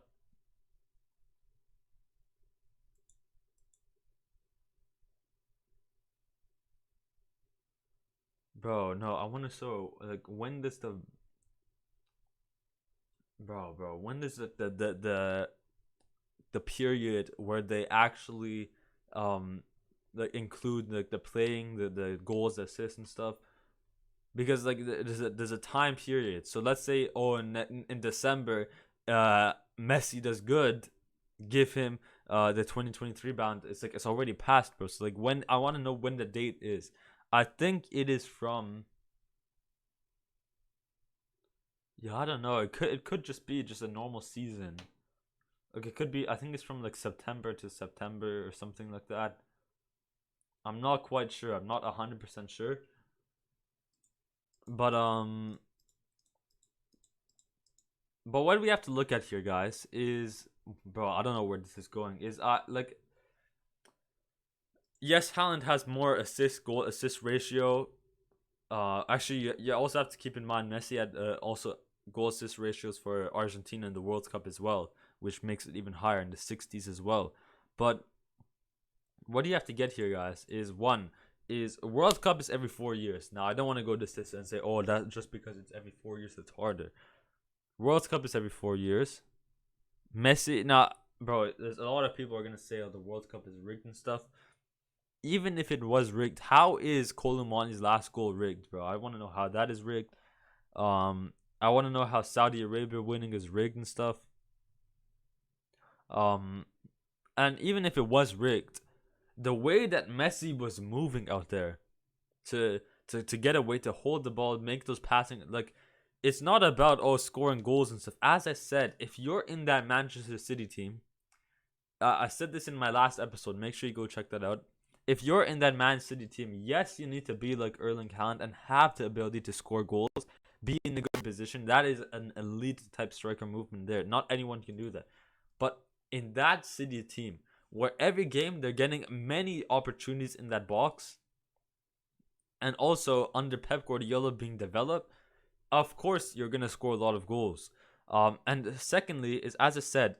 bro, no, I want to show like when does the when does the period where they actually like include like the playing, the goals, the assists and stuff, because like there's a time period. So let's say in December Messi does good, give him the 2023 bound. It's like it's already passed, bro. So like when I want to know when the date is. I think it is from, yeah, I don't know. It could just be just a normal season. Like it could be, I think it's from like September to September or something like that. I'm not quite sure. I'm not 100% sure. But what we have to look at here, guys, is, bro, I don't know where this is going. Is like, yes, Haaland has more goal assist ratio. Actually, you also have to keep in mind Messi had also goal assist ratios for Argentina in the World Cup as well, which makes it even higher in the 60s as well. But what do you have to get here, guys? Is one is World Cup is every 4 years. Now I don't want to go this and say, oh, that just because it's every 4 years it's harder. World Cup is every 4 years. Messi, now, bro, there's a lot of people are gonna say, oh, the World Cup is rigged and stuff. Even if it was rigged, how is Colomani's last goal rigged, bro? I want to know how that is rigged. I want to know how Saudi Arabia winning is rigged and stuff. And even if it was rigged, the way that Messi was moving out there to get away, to hold the ball, make those passing, like, it's not about scoring goals and stuff. As I said, if you're in that Manchester City team, I said this in my last episode. Make sure you go check that out. If you're in that Man City team, yes, you need to be like Erling Haaland and have the ability to score goals, be in a good position. That is an elite type striker movement there. Not anyone can do that. But in that City team, where every game they're getting many opportunities in that box, and also under Pep Guardiola being developed, of course you're gonna score a lot of goals. And secondly is, as I said,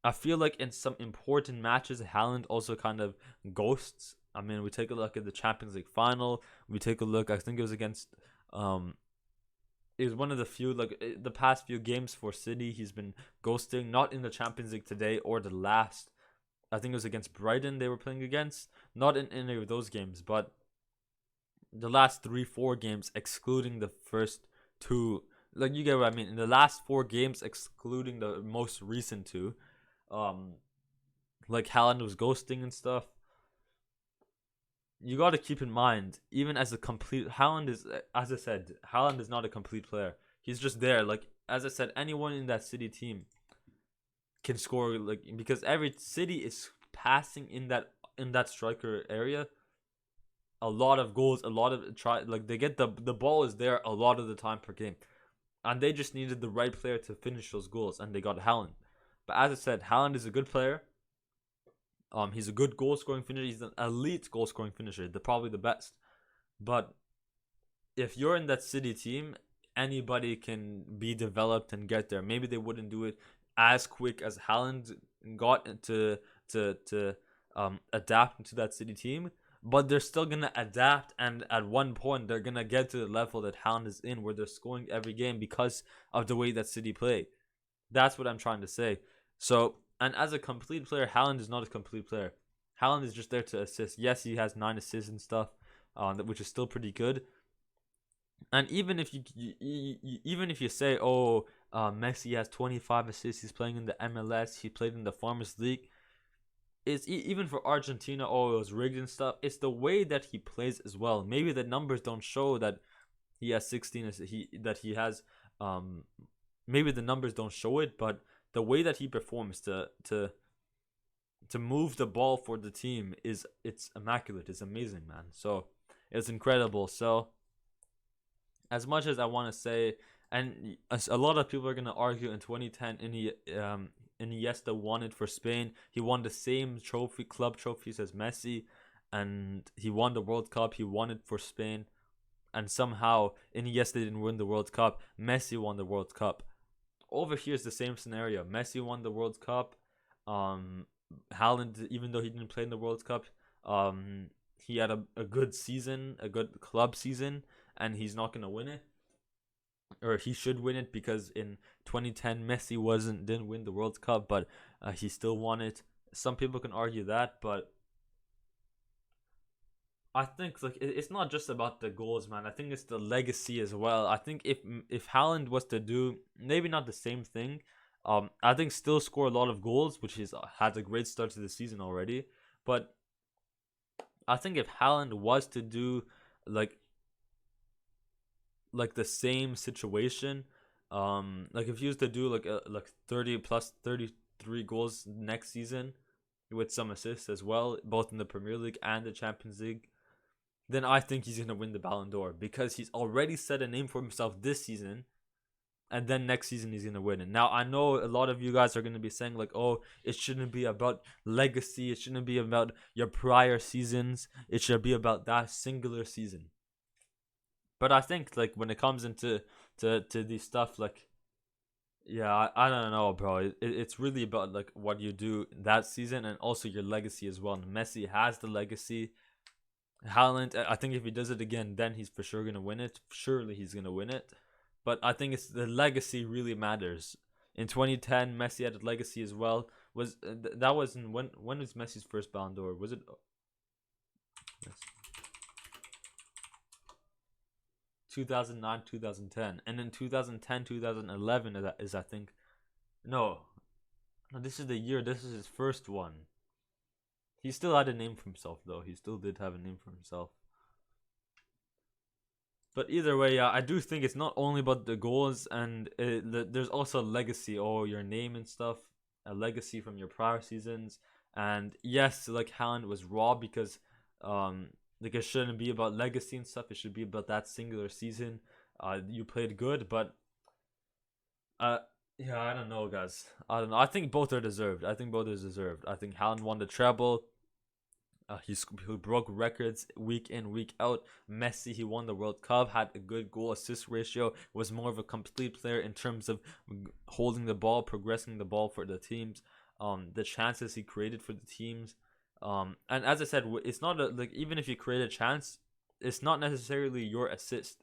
I feel like in some important matches, Haaland also kind of ghosts. I mean, we take a look at the Champions League final. We take a look. I think it was against. It was one of the few, like, the past few games for City. He's been ghosting. Not in the Champions League today or the last. I think it was against Brighton they were playing against. Not in any of those games, but the last 3-4 games, excluding the first two. Like, you get what I mean. In the last 4 games, excluding the most recent two, like Haaland was ghosting and stuff. You got to keep in mind, even as a complete Haaland is, as I said, Haaland is not a complete player. He's just there. Like, as I said, anyone in that City team can score, like, because every City is passing in that striker area. A lot of goals, a lot of like, they get the ball is there a lot of the time per game, and they just needed the right player to finish those goals, and they got Haaland. But as I said, Haaland is a good player. He's a good goal scoring finisher. He's an elite goal scoring finisher. They're probably the best. But if you're in that City team, anybody can be developed and get there. Maybe they wouldn't do it as quick as Haaland got to adapt into that City team. But they're still gonna adapt, and at one point they're gonna get to the level that Haaland is in, where they're scoring every game because of the way that City play. That's what I'm trying to say. So, and as a complete player, Haaland is not a complete player. Haaland is just there to assist. Yes, he has 9 assists and stuff, which is still pretty good. And even if even if you say, oh, Messi has 25 assists, he's playing in the MLS, he played in the Farmers League. It's even for Argentina, oh, it was rigged and stuff. It's the way that he plays as well. Maybe the numbers don't show that he has 16, he has um maybe the numbers don't show it, but the way that he performs to move the ball for the team it's immaculate. It's amazing, man. So it's incredible. So as much as I want to say, and a lot of people are gonna argue in 2010, Iniesta won it for Spain. He won the same trophy, club trophies as Messi, and he won the World Cup. He won it for Spain, and somehow Iniesta didn't win the World Cup. Messi won the World Cup. Over here is the same scenario. Messi won the World Cup. Um, Haaland, even though he didn't play in the World Cup, he had a good season, a good club season, and he's not gonna win it, or he should win it because in 2010 Messi didn't win the World Cup, but he still won it. Some people can argue that, but I think like it's not just about the goals, man. I think it's the legacy as well. I think if Haaland was to do maybe not the same thing, I think still score a lot of goals, which is had a great start to the season already. But I think if Haaland was to do like the same situation, like if he was to do like 30 plus 33 goals next season with some assists as well, both in the Premier League and the Champions League, then I think he's gonna win the Ballon d'Or because he's already set a name for himself this season, and then next season he's gonna win it. Now I know a lot of you guys are gonna be saying like, "Oh, it shouldn't be about legacy. It shouldn't be about your prior seasons. It should be about that singular season." But I think like when it comes into to these stuff, like yeah, I don't know, bro. It's really about like what you do that season and also your legacy as well. And Messi has the legacy. Haaland, I think if he does it again, then he's for sure gonna win it. Surely he's gonna win it. But I think it's the legacy really matters. In 2010, Messi had a legacy as well. That was in when was Messi's first Ballon d'Or? Was it? Yes. 2009, 2010, and in 2010, 2011 is I think no, no. This is the year. This is his first one. He still had a name for himself, though. He still did have a name for himself. But either way, yeah, I do think it's not only about the goals, and there's also a legacy, or your name and stuff, a legacy from your prior seasons. And yes, like Haaland was raw because, like it shouldn't be about legacy and stuff. It should be about that singular season. You played good, but uh, yeah, I don't know, guys. I don't know. I think both are deserved. I think both are deserved. I think Haaland won the treble. He broke records week in, week out. Messi, he won the World Cup, had a good goal assist ratio, was more of a complete player in terms of holding the ball, progressing the ball for the teams, the chances he created for the teams. And as I said, it's not like even if you create a chance, it's not necessarily your assist.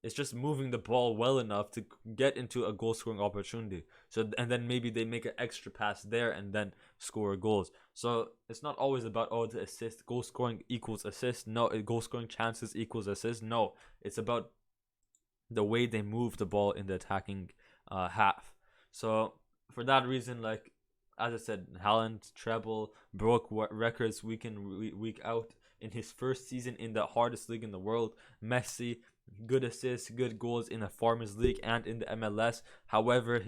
It's just moving the ball well enough to get into a goal scoring opportunity. So and then maybe they make an extra pass there and then score goals. So it's not always about the assist. Goal scoring equals assist. No, goal scoring chances equals assist. No, it's about the way they move the ball in the attacking half. So for that reason, like as I said, Haaland treble broke records week in week out in his first season in the hardest league in the world. Messi, good assists, good goals in the Farmers League and in the MLS. However,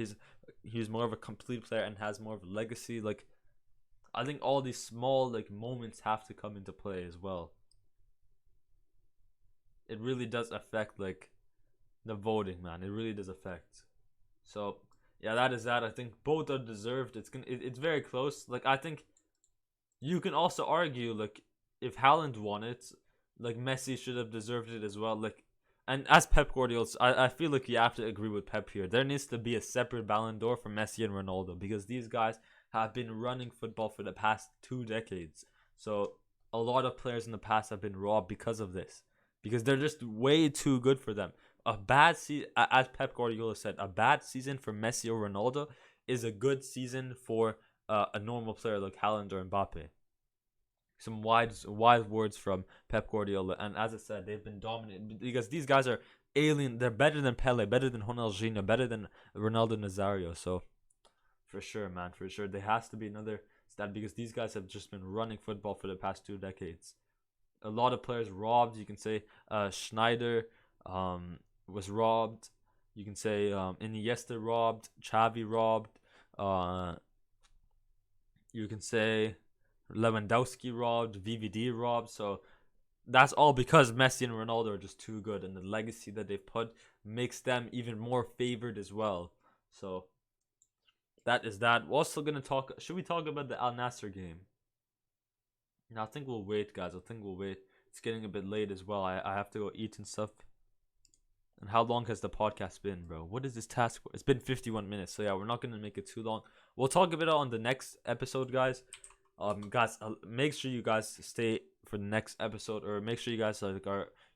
he's more of a complete player and has more of a legacy. Like I think all these small like moments have to come into play as well. It really does affect like the voting, man. It really does affect. So yeah, that is that. I think both are deserved. It's very close. Like I think you can also argue like if Haaland won it, like Messi should have deserved it as well. Like, and as Pep Guardiola, I feel like you have to agree with Pep here. There needs to be a separate Ballon d'Or for Messi and Ronaldo because these guys have been running football for the past 2 decades. So a lot of players in the past have been robbed because of this, because they're just way too good for them. A bad season, as Pep Guardiola said, a bad season for Messi or Ronaldo is a good season for a normal player like Haaland or Mbappe. Some wise words from Pep Guardiola. And as I said, they've been dominant because these guys are alien. They're better than Pele, better than Ronaldinho, better than Ronaldo Nazario. So for sure, man, for sure, there has to be another stat because these guys have just been running football for the past 2 decades. A lot of players robbed. You can say Schneider was robbed. You can say Iniesta robbed, Xavi robbed. Uh, you can say Lewandowski robbed, VVD robbed. So that's all because Messi and Ronaldo are just too good, and the legacy that they've put makes them even more favored as well. So that is that. We're also gonna talk. Should we talk about the Al Nasser game? No, I think we'll wait, guys. I think we'll wait. It's getting a bit late as well. I have to go eat and stuff. And how long has the podcast been, bro? What is this task for? It's been 51 minutes. So yeah, we're not gonna make it too long. We'll talk about it on the next episode, guys. Guys, make sure you guys stay for the next episode, or make sure you guys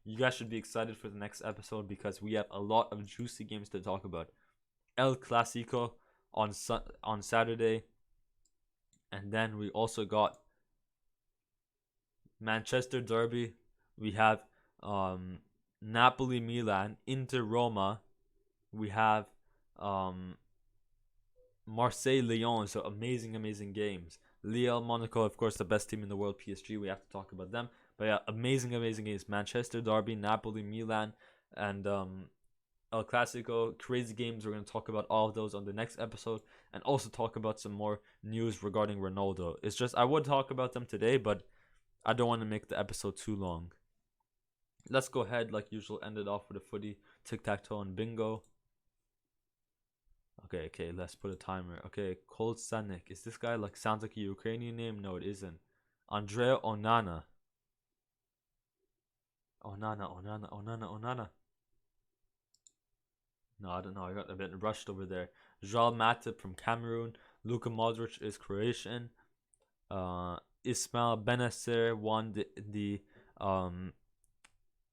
you guys should be excited for the next episode because we have a lot of juicy games to talk about. El Clasico on Saturday, and then we also got Manchester Derby. We have Napoli Milan, Inter Roma. We have Marseille Lyon. So amazing games. Lille Monaco, of course, the best team in the world, PSG. We have to talk about them. But yeah, amazing games. Manchester Derby, Napoli Milan, and El Clasico. Crazy games. We're going to talk about all of those on the next episode, and also talk about some more news regarding Ronaldo. It's just I would talk about them today, but I don't want to make the episode too long. Let's go ahead, like usual, end it off with a footy, tic-tac-toe, and bingo. Okay, let's put a timer. Okay, Kolsanik. Is this guy like sounds like a Ukrainian name? No, it isn't. Andrea Onana. Onana. No, I don't know. I got a bit rushed over there. Joel Matip from Cameroon. Luka Modric is Croatian. Ismail Benacer won the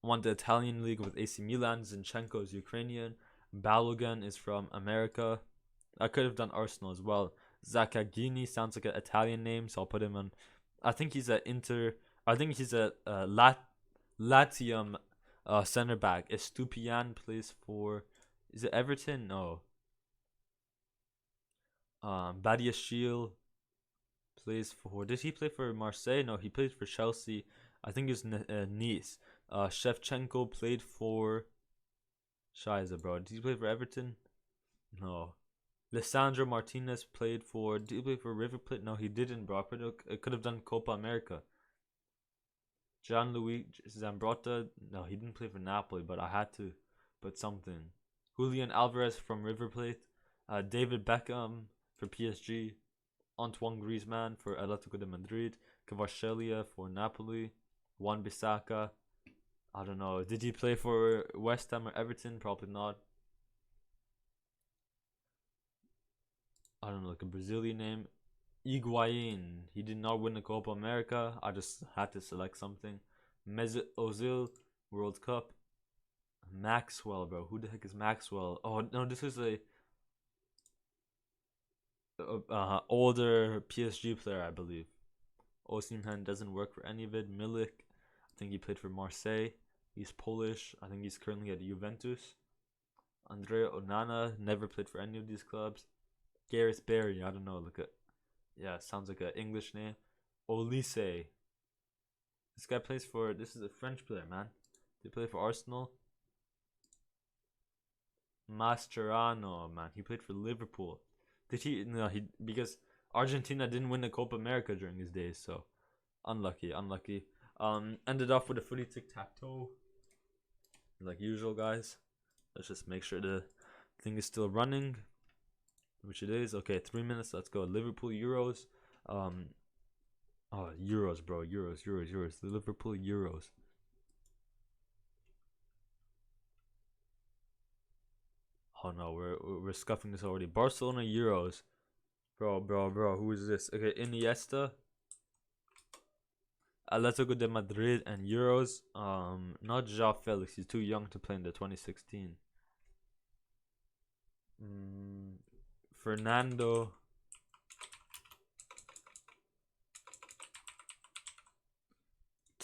Italian league with AC Milan. Zinchenko is Ukrainian. Balogun is from America. I could have done Arsenal as well. Zaccagnini sounds like an Italian name, so I'll put him on. I think he's a Latium center back. Estupian plays for. Is it Everton? No. Badiashile plays for. Did he play for Marseille? No, he played for Chelsea. I think it was Nice. Shevchenko played for. Shiza, bro. Did he play for Everton? No. Lissandro Martinez played for. Did he play for River Plate? No, he didn't, bro. I could have done Copa America. Gianluigi Zambrotta. No, he didn't play for Napoli, but I had to put something. Julian Alvarez from River Plate. David Beckham for PSG. Antoine Griezmann for Atletico de Madrid. Kvaratskhelia for Napoli. Wan Bissaka. I don't know. Did he play for West Ham or Everton? Probably not. I don't know, like a Brazilian name. Higuain. He did not win the Copa America. I just had to select something. Mesut Ozil, World Cup. Maxwell, bro. Who the heck is Maxwell? Oh no, this is a older PSG player, I believe. Osimhen doesn't work for any of it. Milik, I think he played for Marseille. He's Polish. I think he's currently at Juventus. Andrea Onana never played for any of these clubs. Gareth Barry, I don't know. Sounds like an English name. Olise. This guy plays for. This is a French player, man. They play for Arsenal. Mascherano, man. He played for Liverpool. Did he? No, because Argentina didn't win the Copa America during his days, so unlucky. Ended off with a footy tic-tac-toe. Like usual, guys. Let's just make sure the thing is still running, which it is. Okay, 3 minutes. Let's go. Liverpool Euros. Euros, bro. Euros. The Liverpool Euros. Oh no, we're scuffing this already. Barcelona Euros. Bro. Who is this? Okay, Iniesta. Atletico de Madrid and Euros. Not João Felix. He's too young to play in the 2016. Fernando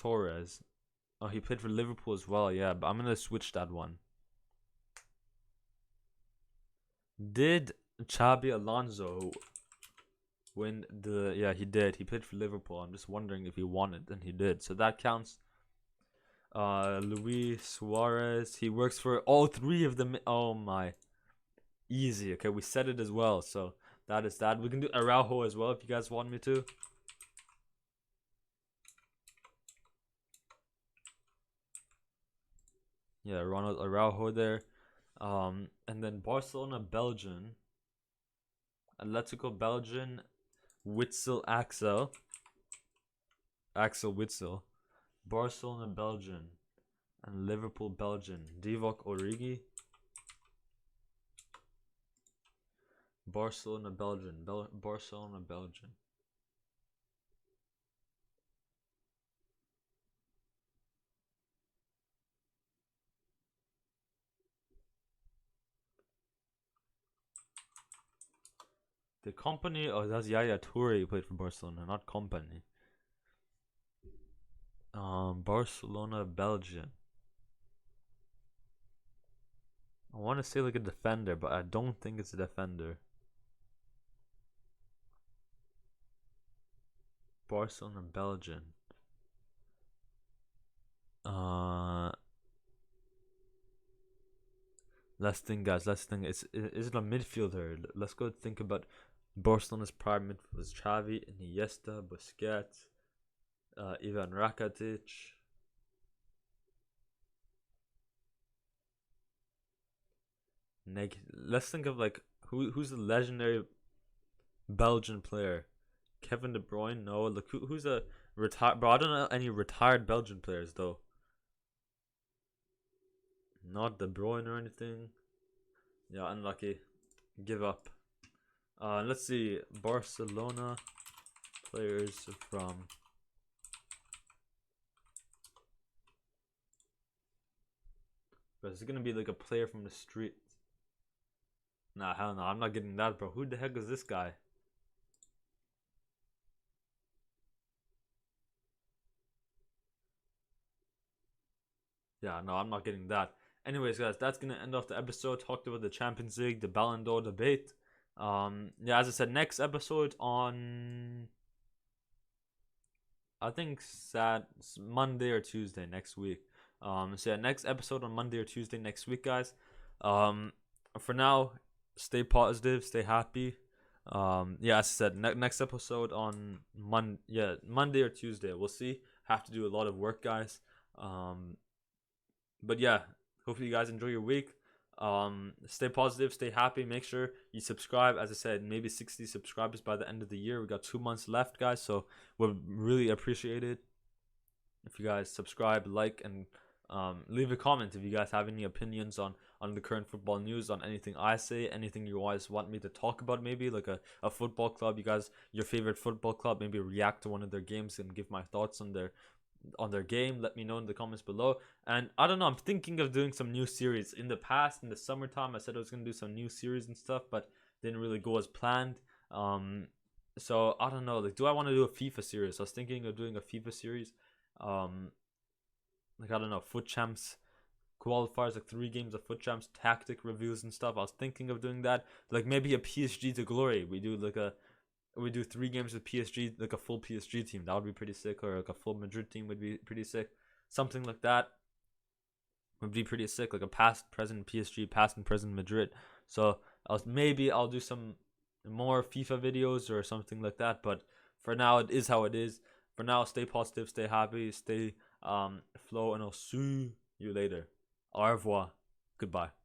Torres. Oh, he played for Liverpool as well. Yeah, but I'm gonna switch that one. Did Xabi Alonso win the? Yeah, he did. He played for Liverpool. I'm just wondering if he won it, and he did. So that counts. Luis Suarez. He works for all three of them. Oh my, easy. Okay, we said it as well. So that is that. We can do Araujo as well if you guys want me to. Yeah, Ronald Araujo there. And then Barcelona, Belgian. Atletico Belgian, Witzel Axel. Axel Witzel. Barcelona, Belgian. And Liverpool, Belgian. Divock Origi. Barcelona, Belgian. Barcelona, Belgian. The company, oh, that's Yaya Toure who played for Barcelona, not company. Barcelona, Belgian. I want to say like a defender, but I don't think it's a defender. Barcelona, Belgian. Last thing, guys. Last thing. Is it a midfielder? Let's go think about Barcelona's prime midfielders: Xavi, Iniesta, Busquets, Ivan Rakitic. Let's think of like who's the legendary Belgian player? Kevin De Bruyne? No. Look, who's a retired? Bro, I don't know any retired Belgian players though. Not De Bruyne or anything. Yeah, unlucky. Give up. Let's see. Barcelona players from. But it's gonna be like a player from the street. Nah, hell no. I'm not getting that, bro. Who the heck is this guy? Yeah, no, I'm not getting that. Anyways, guys, that's gonna end off the episode. Talked about the Champions League, the Ballon d'Or debate. Yeah, as I said, next episode on I think Monday or Tuesday next week. So yeah, next episode on Monday or Tuesday next week, guys. For now, stay positive, stay happy. Yeah, as I said, next episode on Monday or Tuesday. We'll see. Have to do a lot of work, guys. But yeah, hopefully you guys enjoy your week. Stay positive, stay happy. Make sure you subscribe. As I said, maybe 60 subscribers by the end of the year. We got 2 months left, guys. So we'll really appreciate it if you guys subscribe, like, and leave a comment if you guys have any opinions on the current football news, on anything I say, anything you guys want me to talk about, maybe like a football club, you guys, your favorite football club, maybe react to one of their games and give my thoughts on their game. Let me know in the comments below. And I don't know, I'm thinking of doing some new series. In the past, in the summertime, I said I was gonna do some new series and stuff, but didn't really go as planned. So I don't know, like, do I want to do a FIFA series? I was thinking of doing a FIFA series. Like, I don't know, foot champs qualifiers, like 3 games of foot champs, tactic reviews and stuff. I was thinking of doing that. Like maybe a PSG to glory. We do 3 games with PSG, like a full PSG team. That would be pretty sick. Or like a full Madrid team would be pretty sick. Something like that would be pretty sick. Like a past, present PSG, past and present Madrid. So I'll do some more FIFA videos or something like that. But for now, it is how it is. For now, stay positive, stay happy, stay flow, and I'll see you later. Au revoir. Goodbye.